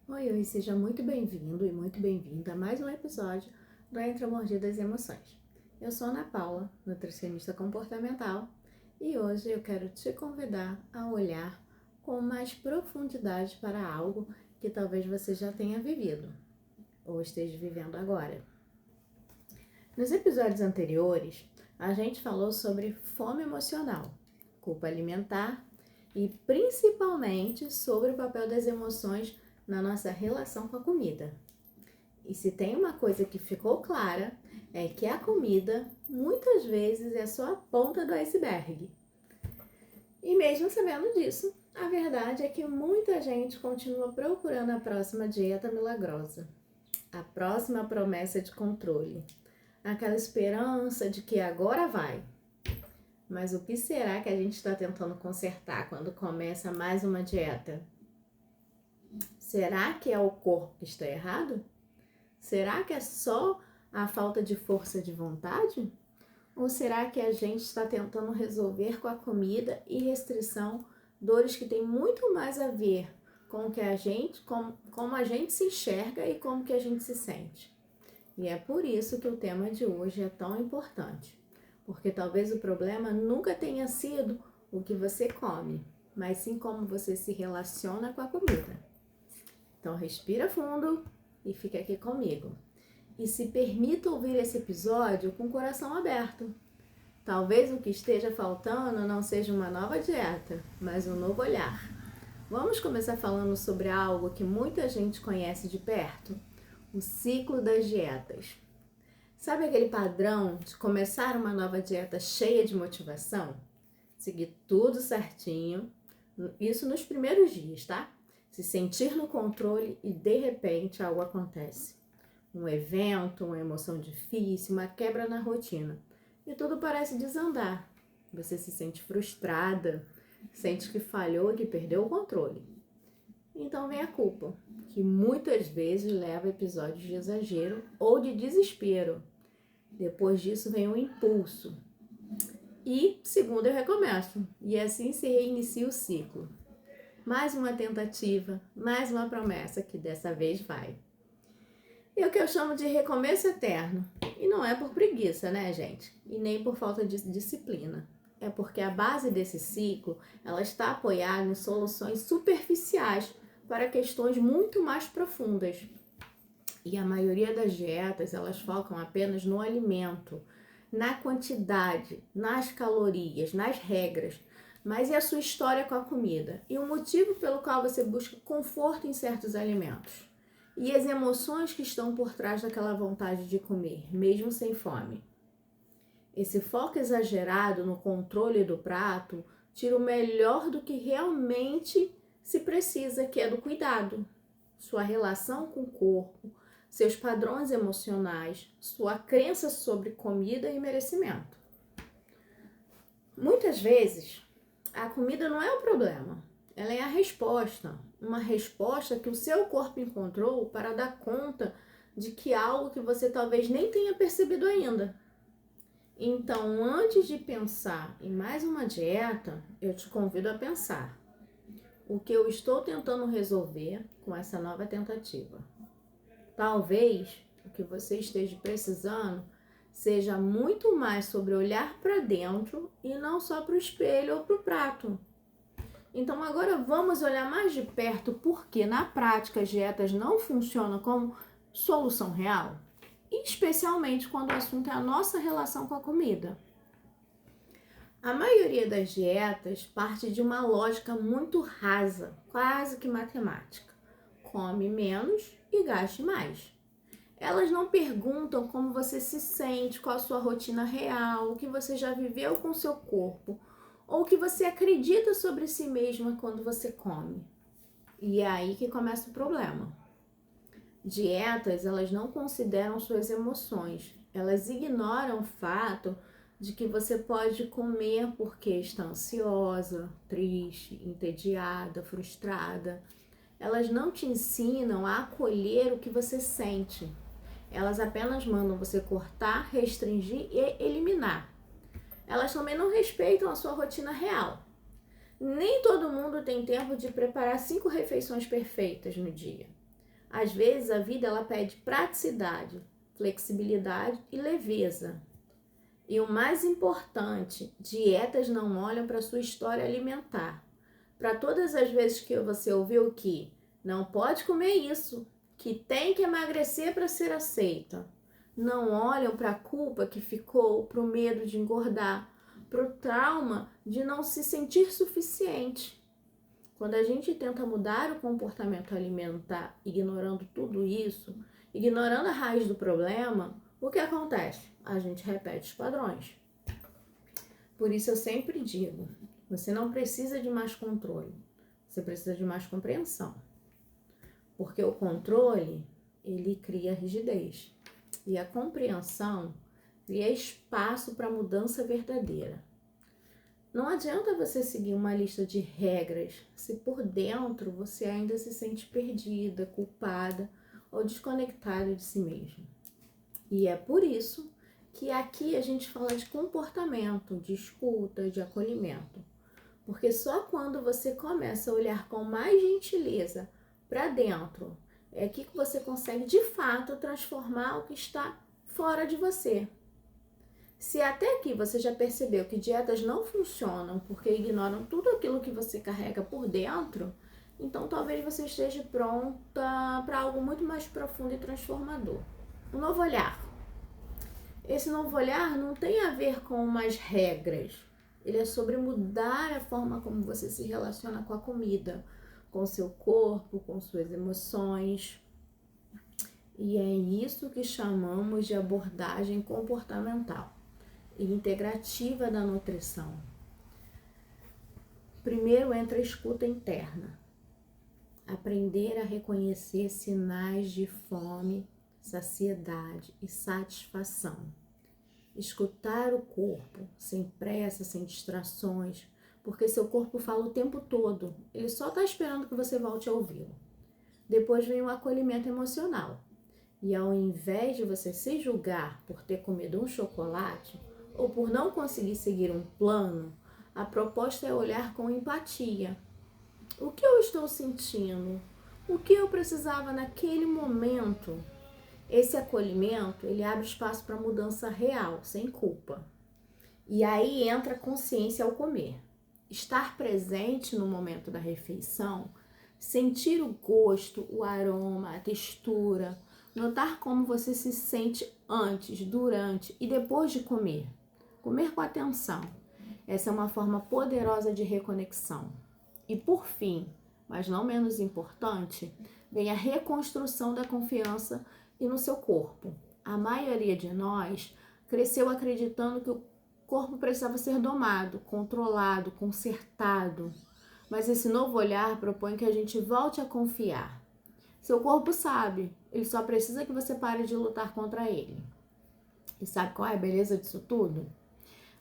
Oi, seja muito bem-vindo e muito bem-vinda a mais um episódio do Entre a Mordida das Emoções. Eu sou Ana Paula, nutricionista comportamental, e hoje eu quero te convidar a olhar com mais profundidade para algo que talvez você já tenha vivido ou esteja vivendo agora. Nos episódios anteriores, a gente falou sobre fome emocional, culpa alimentar e principalmente sobre o papel das emoções na nossa relação com a comida. E se tem uma coisa que ficou clara, é que a comida muitas vezes é só a ponta do iceberg. E mesmo sabendo disso, a verdade é que muita gente continua procurando a próxima dieta milagrosa, a próxima promessa de controle, aquela esperança de que agora vai. Mas o que será que a gente está tentando consertar quando começa mais uma dieta? Será que é o corpo que está errado? Será que é só a falta de força de vontade? Ou será que a gente está tentando resolver com a comida e restrição dores que têm muito mais a ver com o que a gente, como a gente se enxerga e como que a gente se sente? E é por isso que o tema de hoje é tão importante. Porque talvez o problema nunca tenha sido o que você come, mas sim como você se relaciona com a comida. Então respira fundo e fica aqui comigo. E se permita ouvir esse episódio com o coração aberto. Talvez o que esteja faltando não seja uma nova dieta, mas um novo olhar. Vamos começar falando sobre algo que muita gente conhece de perto: o ciclo das dietas. Sabe aquele padrão de começar uma nova dieta cheia de motivação? Seguir tudo certinho, isso nos primeiros dias, tá? Se sentir no controle e de repente algo acontece. Um evento, uma emoção difícil, uma quebra na rotina. E tudo parece desandar. Você se sente frustrada, sente que falhou e que perdeu o controle. Então vem a culpa, que muitas vezes leva a episódios de exagero ou de desespero. Depois disso vem o impulso. E segundo eu recomeço. E assim se reinicia o ciclo. Mais uma tentativa, mais uma promessa que dessa vez vai. E o que eu chamo de recomeço eterno. E não é por preguiça, né, gente? E nem por falta de disciplina. É porque a base desse ciclo, ela está apoiada em soluções superficiais para questões muito mais profundas. E a maioria das dietas, elas focam apenas no alimento, na quantidade, nas calorias, nas regras. Mas e a sua história com a comida? E o motivo pelo qual você busca conforto em certos alimentos? E as emoções que estão por trás daquela vontade de comer, mesmo sem fome? Esse foco exagerado no controle do prato tira o melhor do que realmente se precisa, que é do cuidado. Sua relação com o corpo, seus padrões emocionais, sua crença sobre comida e merecimento. Muitas vezes, a comida não é o problema, ela é a resposta. Uma resposta que o seu corpo encontrou para dar conta de que algo que você talvez nem tenha percebido ainda. Então, antes de pensar em mais uma dieta, eu te convido a pensar: o que eu estou tentando resolver com essa nova tentativa? Talvez o que você esteja precisando seja muito mais sobre olhar para dentro e não só para o espelho ou para o prato. Então agora vamos olhar mais de perto porque na prática as dietas não funcionam como solução real, especialmente quando o assunto é a nossa relação com a comida. A maioria das dietas parte de uma lógica muito rasa, quase que matemática. Come menos e gaste mais. Elas não perguntam como você se sente, qual a sua rotina real, o que você já viveu com o seu corpo, ou o que você acredita sobre si mesma quando você come. E é aí que começa o problema. Dietas, elas não consideram suas emoções. Elas ignoram o fato de que você pode comer porque está ansiosa, triste, entediada, frustrada. Elas não te ensinam a acolher o que você sente. Elas apenas mandam você cortar, restringir e eliminar. Elas também não respeitam a sua rotina real. Nem todo mundo tem tempo de preparar 5 refeições perfeitas no dia. Às vezes a vida ela pede praticidade, flexibilidade e leveza. E o mais importante, dietas não olham para sua história alimentar. Para todas as vezes que você ouviu que não pode comer isso, que tem que emagrecer para ser aceita, não olham para a culpa que ficou, para o medo de engordar, para o trauma de não se sentir suficiente. Quando a gente tenta mudar o comportamento alimentar, ignorando tudo isso, ignorando a raiz do problema, o que acontece? A gente repete os padrões. Por isso eu sempre digo, você não precisa de mais controle, você precisa de mais compreensão. Porque o controle, ele cria rigidez. E a compreensão cria espaço para a mudança verdadeira. Não adianta você seguir uma lista de regras se por dentro você ainda se sente perdida, culpada ou desconectada de si mesmo. E é por isso que aqui a gente fala de comportamento, de escuta, de acolhimento. Porque só quando você começa a olhar com mais gentileza para dentro é que você consegue de fato transformar o que está fora de você. Se até aqui você já percebeu que dietas não funcionam porque ignoram tudo aquilo que você carrega por dentro, então talvez você esteja pronta para algo muito mais profundo e transformador. Um novo olhar. Esse novo olhar não tem a ver com umas regras. Ele é sobre mudar a forma como você se relaciona com a comida, com o seu corpo, com suas emoções. E é isso que chamamos de abordagem comportamental e integrativa da nutrição. Primeiro entra a escuta interna. Aprender a reconhecer sinais de fome, saciedade e satisfação. Escutar o corpo, sem pressa, sem distrações, porque seu corpo fala o tempo todo. Ele só está esperando que você volte a ouvi-lo. Depois vem o acolhimento emocional. E ao invés de você se julgar por ter comido um chocolate ou por não conseguir seguir um plano, a proposta é olhar com empatia. O que eu estou sentindo? O que eu precisava naquele momento? Esse acolhimento, ele abre espaço para mudança real, sem culpa. E aí entra a consciência ao comer. Estar presente no momento da refeição, sentir o gosto, o aroma, a textura, notar como você se sente antes, durante e depois de comer. Comer com atenção. Essa é uma forma poderosa de reconexão. E por fim, mas não menos importante, vem a reconstrução da confiança e no seu corpo. A maioria de nós cresceu acreditando que o corpo precisava ser domado, controlado, consertado. Mas esse novo olhar propõe que a gente volte a confiar. Seu corpo sabe, ele só precisa que você pare de lutar contra ele. E sabe qual é a beleza disso tudo?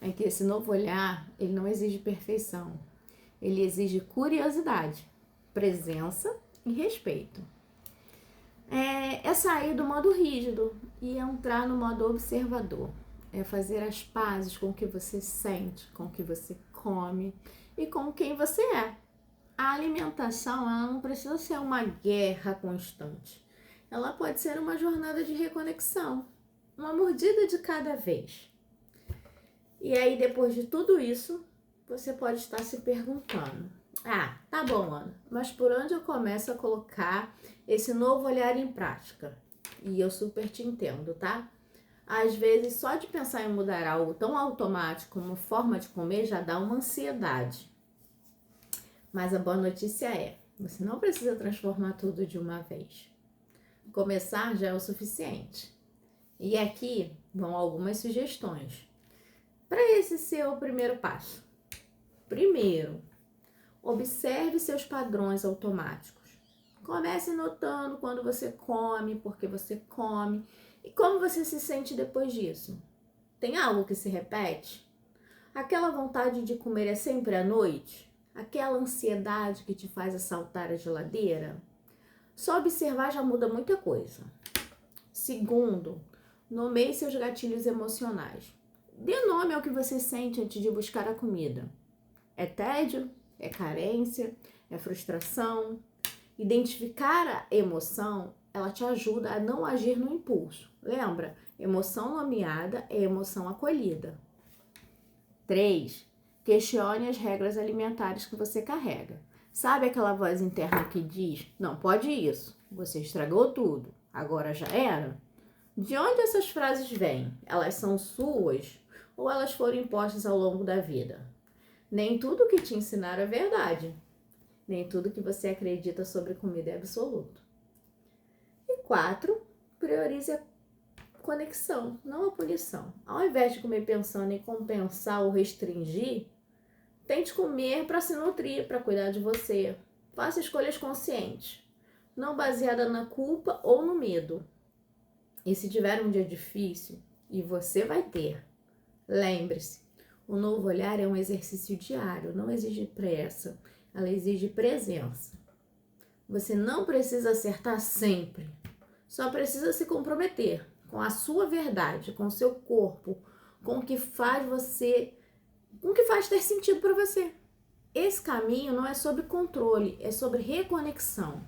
É que esse novo olhar, ele não exige perfeição. Ele exige curiosidade, presença e respeito. É sair do modo rígido e entrar no modo observador. É fazer as pazes com o que você sente, com o que você come e com quem você é. A alimentação, ela não precisa ser uma guerra constante. Ela pode ser uma jornada de reconexão, uma mordida de cada vez. E aí, depois de tudo isso, você pode estar se perguntando: ah, tá bom, Ana, mas por onde eu começo a colocar esse novo olhar em prática? E eu super te entendo, tá? Às vezes, só de pensar em mudar algo tão automático como forma de comer já dá uma ansiedade. Mas a boa notícia é, você não precisa transformar tudo de uma vez. Começar já é o suficiente. E aqui vão algumas sugestões para esse seu primeiro passo. Primeiro, observe seus padrões automáticos. Comece notando quando você come, porque você come e como você se sente depois disso. Tem algo que se repete? Aquela vontade de comer é sempre à noite? Aquela ansiedade que te faz assaltar a geladeira? Só observar já muda muita coisa. Segundo, nomeie seus gatilhos emocionais. Dê nome ao que você sente antes de buscar a comida. É tédio? É carência? É frustração? Identificar a emoção ela te ajuda a não agir no impulso. Lembra? Emoção nomeada é emoção acolhida. 3. Questione as regras alimentares que você carrega. Sabe aquela voz interna que diz, não pode isso, você estragou tudo, agora já era? De onde essas frases vêm? Elas são suas ou elas foram impostas ao longo da vida? Nem tudo que te ensinaram é verdade. Nem tudo que você acredita sobre comida é absoluto. E 4, priorize a conexão, não a punição. Ao invés de comer pensando em compensar ou restringir, tente comer para se nutrir, para cuidar de você. Faça escolhas conscientes, não baseada na culpa ou no medo. E se tiver um dia difícil, e você vai ter, lembre-se, o novo olhar é um exercício diário, não exige pressa, ela exige presença. Você não precisa acertar sempre, só precisa se comprometer com a sua verdade, com o seu corpo, com o que faz ter sentido para você. Esse caminho não é sobre controle, é sobre reconexão.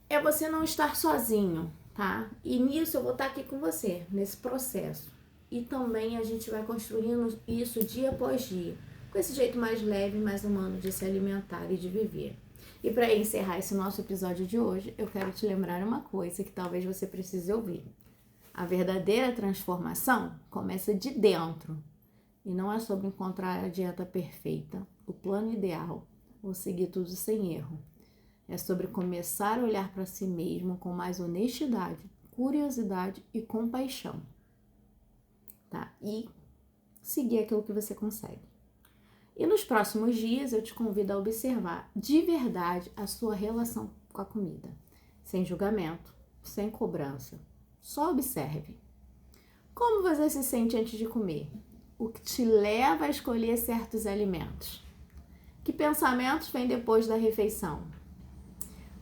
É você não estar sozinho, tá? E nisso eu vou estar aqui com você, nesse processo. E também a gente vai construindo isso dia após dia, com esse jeito mais leve e mais humano de se alimentar e de viver. E para encerrar esse nosso episódio de hoje, eu quero te lembrar uma coisa que talvez você precise ouvir. A verdadeira transformação começa de dentro. E não é sobre encontrar a dieta perfeita, o plano ideal, ou seguir tudo sem erro. É sobre começar a olhar para si mesmo com mais honestidade, curiosidade e compaixão. Tá? E seguir aquilo que você consegue. E nos próximos dias eu te convido a observar de verdade a sua relação com a comida. Sem julgamento, sem cobrança. Só observe. Como você se sente antes de comer? O que te leva a escolher certos alimentos? Que pensamentos vêm depois da refeição?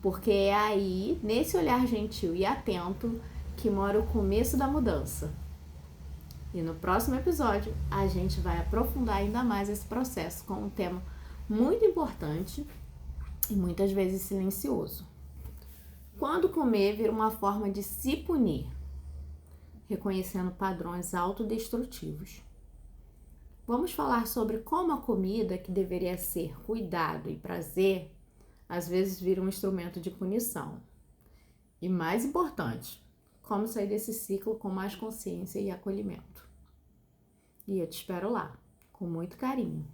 Porque é aí, nesse olhar gentil e atento, que mora o começo da mudança. E no próximo episódio, a gente vai aprofundar ainda mais esse processo com um tema muito importante e muitas vezes silencioso. Quando comer vira uma forma de se punir, reconhecendo padrões autodestrutivos. Vamos falar sobre como a comida, que deveria ser cuidado e prazer, às vezes vira um instrumento de punição. E mais importante, como sair desse ciclo com mais consciência e acolhimento. E eu te espero lá, com muito carinho.